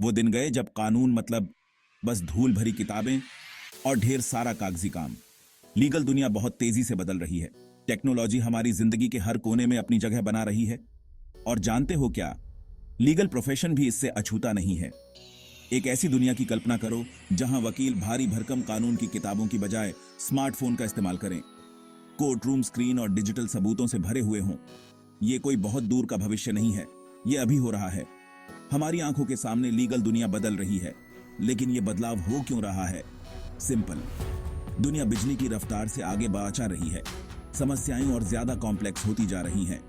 वो दिन गए जब कानून मतलब बस धूल भरी किताबें और ढेर सारा कागजी काम। लीगल दुनिया बहुत तेजी से बदल रही है। टेक्नोलॉजी हमारी जिंदगी के हर कोने में अपनी जगह बना रही है। और जानते हो क्या, लीगल प्रोफेशन भी इससे अछूता नहीं है। एक ऐसी दुनिया की कल्पना करो जहां वकील भारी भरकम कानून की किताबों की बजाय स्मार्टफोन का इस्तेमाल करें, कोर्ट रूम स्क्रीन और डिजिटल सबूतों से भरे हुए हों। ये कोई बहुत दूर का भविष्य नहीं है, ये अभी हो रहा है। हमारी आंखों के सामने लीगल दुनिया बदल रही है। लेकिन ये बदलाव हो क्यों रहा है? सिंपल, दुनिया बिजली की रफ्तार से आगे बढ़ रही है। समस्याएं और ज्यादा कॉम्प्लेक्स होती जा रही हैं।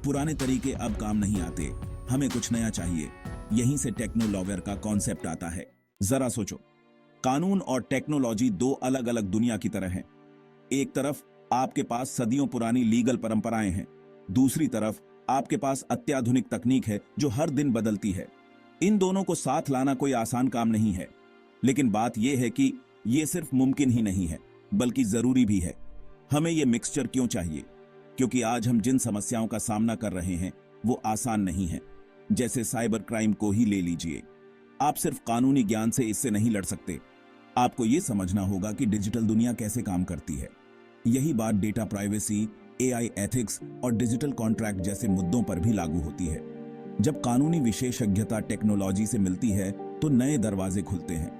पुराने तरीके अब काम नहीं आते, हमें कुछ नया चाहिए। यहीं से टेक्नो लॉयर का कॉन्सेप्ट आता है। जरा सोचो, कानून और टेक्नोलॉजी दो अलग अलग दुनिया की तरह हैं। एक तरफ आपके पास सदियों पुरानी लीगल परंपराएं हैं, दूसरी तरफ आपके पास अत्याधुनिक तकनीक है जो हर दिन बदलती है। इन दोनों को साथ लाना कोई आसान काम नहीं है। लेकिन बात यह है कि यह सिर्फ मुमकिन ही नहीं है, बल्कि जरूरी भी है। हमें यह मिक्सचर क्यों चाहिए? क्योंकि आज हम जिन समस्याओं का सामना कर रहे हैं वो आसान नहीं है। जैसे साइबर क्राइम को ही ले लीजिए। आप सिर्फ कानूनी ज्ञान से इससे नहीं लड़ सकते। आपको यह समझना होगा कि डिजिटल दुनिया कैसे काम करती है। यही बात डेटा प्राइवेसी, एआई एथिक्स और डिजिटल कॉन्ट्रैक्ट जैसे मुद्दों पर भी लागू होती है। जब कानूनी विशेषज्ञता टेक्नोलॉजी से मिलती है तो नए दरवाजे खुलते हैं।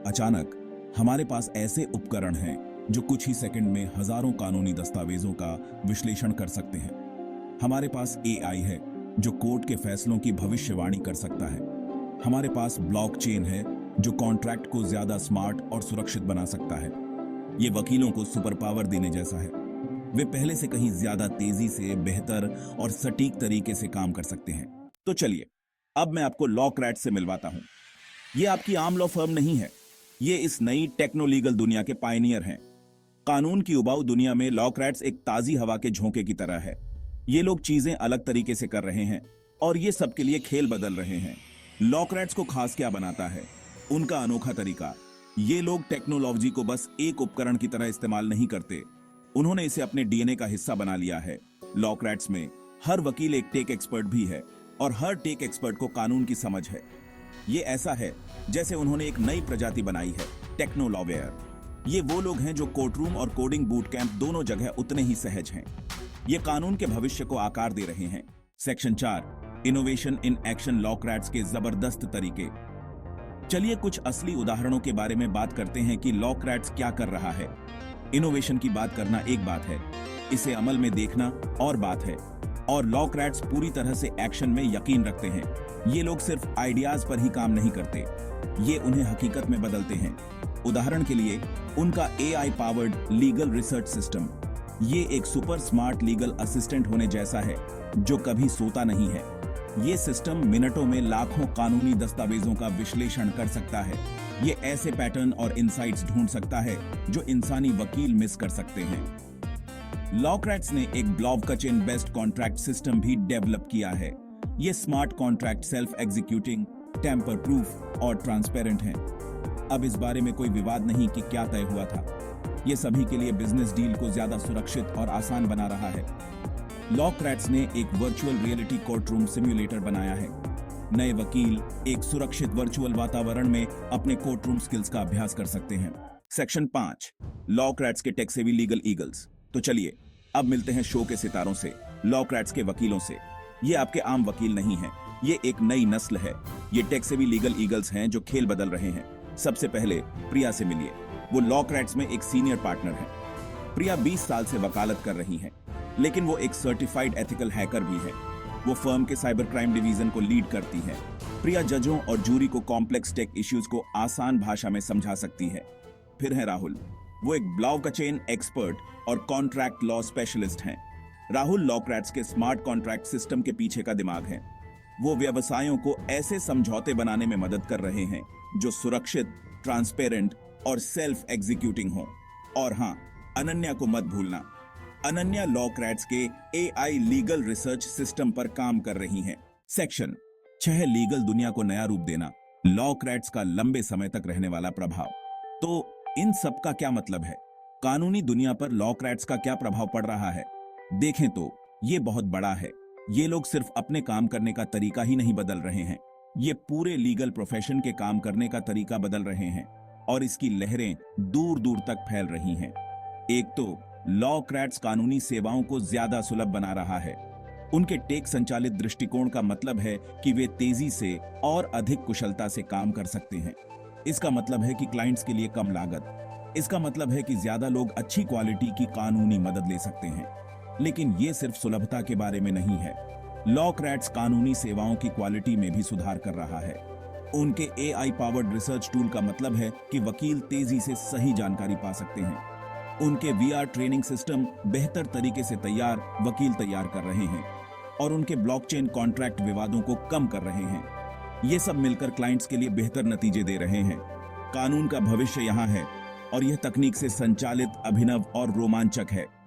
अचानक हमारे पास ऐसे उपकरण हैं जो कुछ ही सेकंड में हजारों कानूनी दस्तावेजों का विश्लेषण कर सकते हैं। हमारे पास एआई है जो कोर्ट के फैसलों की भविष्यवाणी कर सकता है। हमारे पास ब्लॉकचेन है जो कॉन्ट्रैक्ट को ज्यादा स्मार्ट और सुरक्षित बना सकता है। ये वकीलों को सुपर पावर देने जैसा है। वे पहले से कहीं ज्यादा तेजी से, बेहतर और सटीक तरीके से काम कर सकते हैं। तो चलिए, अब मैं आपको लॉक्राट से मिलवाता हूं। ये आपकी आम लॉ फर्म नहीं है, ये इस नई टेक्नो लीगल दुनिया के पायनियर हैं। कानून की उबाऊ दुनिया में लॉक्राट्स एक ताजी हवा के झोंके की तरह है। ये लोग चीजें अलग तरीके से कर रहे हैं और ये सबके लिए खेल बदल रहे हैं। लॉक्राट्स को खास क्या बनाता है? उनका अनोखा तरीका। ये लोग टेक्नोलॉजी को बस एक उपकरण की तरह इस्तेमाल नहीं करते, उन्होंने इसे अपने डीएनए का हिस्सा बना लिया है। लॉक्राट्स में हर वकील एक टेक एक्सपर्ट भी है और हर टेक एक्सपर्ट को कानून की समझ है। ये ऐसा है जैसे उन्होंने एक नई प्रजाति बनाई है, टेक्नो लॉयर। ये वो लोग हैं जो कोर्टरूम और कोडिंग बूट कैंप दोनों जगह उतने ही सहज हैं। ये कानून के भविष्य को आकार दे रहे हैं। सेक्शन 4, इनोवेशन इन एक्शन, लॉक्राट्स के जबरदस्त तरीके। चलिए कुछ असली उदाहरणों के बारे में बात करते हैं कि लॉक्राट्स क्या कर रहा है। इनोवेशन की बात करना एक बात है, इसे अमल में देखना और बात है। और लॉक्राट्स पूरी तरह से एक्शन में यकीन रखते हैं। ये लोग सिर्फ आइडियाज पर ही काम नहीं करते, ये उन्हें हकीकत में बदलते हैं। उदाहरण के लिए उनका AI powered legal research system, ये एक सुपर स्मार्ट लीगल असिस्टेंट होने जैसा है जो कभी सोता नहीं है। ये सिस्टम मिनटों में लाखों कानूनी दस्तावेजों का विश्लेषण कर सकता है। ये ऐसे पैटर्न और इनसाइट्स ढूंढ सकता है जो इंसानी वकील मिस कर सकते हैं। लॉक्राट्स ने एक ब्लॉकचेन बेस्ड कॉन्ट्रैक्ट सिस्टम भी डेवलप किया है। ये smart contract self executing, tamper proof और ट्रांसपेरेंट हैं। अब इस बारे में कोई विवाद नहीं कि क्या तय हुआ था। ये सभी के लिए बिजनेस डील को ज्यादा सुरक्षित और आसान बना रहा है। लॉक्राट्स ने एक वर्चुअल रियलिटी कोर्टरूम सिम्युलेटर बनाया है। नए वकील एक सुरक्षित वर्चुअल वातावरण में अपने कोर्टरूम स्किल्स का अभ्यास कर सकते हैं। सेक्शन 5, लॉक्राट्स के टेक सेवी लीगल ईगल्स। तो चलिए अब मिलते हैं शो के सितारों से, लॉक्राट्स के वकीलों से। ये आपके आम वकील नहीं हैं, ये एक नई नस्ल है। ये टेक सेवी लीगल ईगल्स हैं जो खेल बदल रहे हैं। सबसे पहले प्रिया से मिलिए। वो लॉक्राट्स में एक सीनियर पार्टनर है। प्रिया 20 साल से वकालत कर रही हैं, लेकिन वो एक सर्टिफाइड एथिकल हैकर भी है। वो फर्म के साइबर क्राइम डिवीजन को लीड करती है। प्रिया जजों और जूरी को कॉम्प्लेक्स टेक इश्यूज को आसान भाषा में समझा सकती है। फिर है राहुल, वो एक ब्लॉकचेन एक्सपर्ट और कॉन्ट्रैक्ट लॉ स्पेशलिस्ट हैं। राहुल लॉक्राट्स के स्मार्ट कॉन्ट्रैक्ट सिस्टम के पीछे का दिमाग है। वो व्यवसायों को ऐसे समझौते बनाने में मदद कर रहे हैं जो सुरक्षित, ट्रांसपेरेंट और सेल्फ एग्जीक्यूटिंग हो। और हाँ, अनन्या को मत भूलना। अनन्या लॉक्राट्स के एआई लीगल रिसर्च सिस्टम पर काम कर रही हैं। सेक्शन 6, लीगल दुनिया को नया रूप देना, लॉक्राट्स का लंबे समय तक रहने वाला प्रभाव। तो इन सब का क्या मतलब है? कानूनी दुनिया पर लॉक्राट्स का क्या प्रभाव पड़ रहा है? देखें तो ये बहुत बड़ा है। ये लोग सिर्फ अपने काम करने का तरीका ही नहीं बदल रहे हैं, ये पूरे लीगल प्रोफेशन के काम करने का तरीका बदल रहे हैं और इसकी लहरें दूर दूर तक फैल रही हैं। एक तो लॉक्रेट्स कानूनी सेवाओं को ज्यादा सुलभ बना रहा है। उनके टेक संचालित दृष्टिकोण का मतलब है कि वे तेजी से और अधिक कुशलता से काम कर सकते हैं। इसका मतलब है कि क्लाइंट्स के लिए कम लागत। इसका मतलब है कि ज्यादा लोग अच्छी क्वालिटी की कानूनी मदद ले सकते हैं। लेकिन ये सिर्फ सुलभता के बारे में नहीं है। लॉक्रेट्स कानूनी सेवाओं की क्वालिटी में भी सुधार कर रहा है। उनके AI पावर्ड रिसर्च टूल का मतलब है कि वकील तेजी से सही जानकारी पा सकते हैं। उनके VR ट्रेनिंग सिस्टम बेहतर तरीके से तैयार वकील तैयार कर रहे हैं और उनके ब्लॉकचेन कॉन्ट्रैक्ट विवादों को कम कर रहे हैं। ये सब मिलकर क्लाइंट्स के लिए बेहतर नतीजे दे रहे हैं। कानून का भविष्य यहाँ है और यह तकनीक से संचालित, अभिनव और रोमांचक है।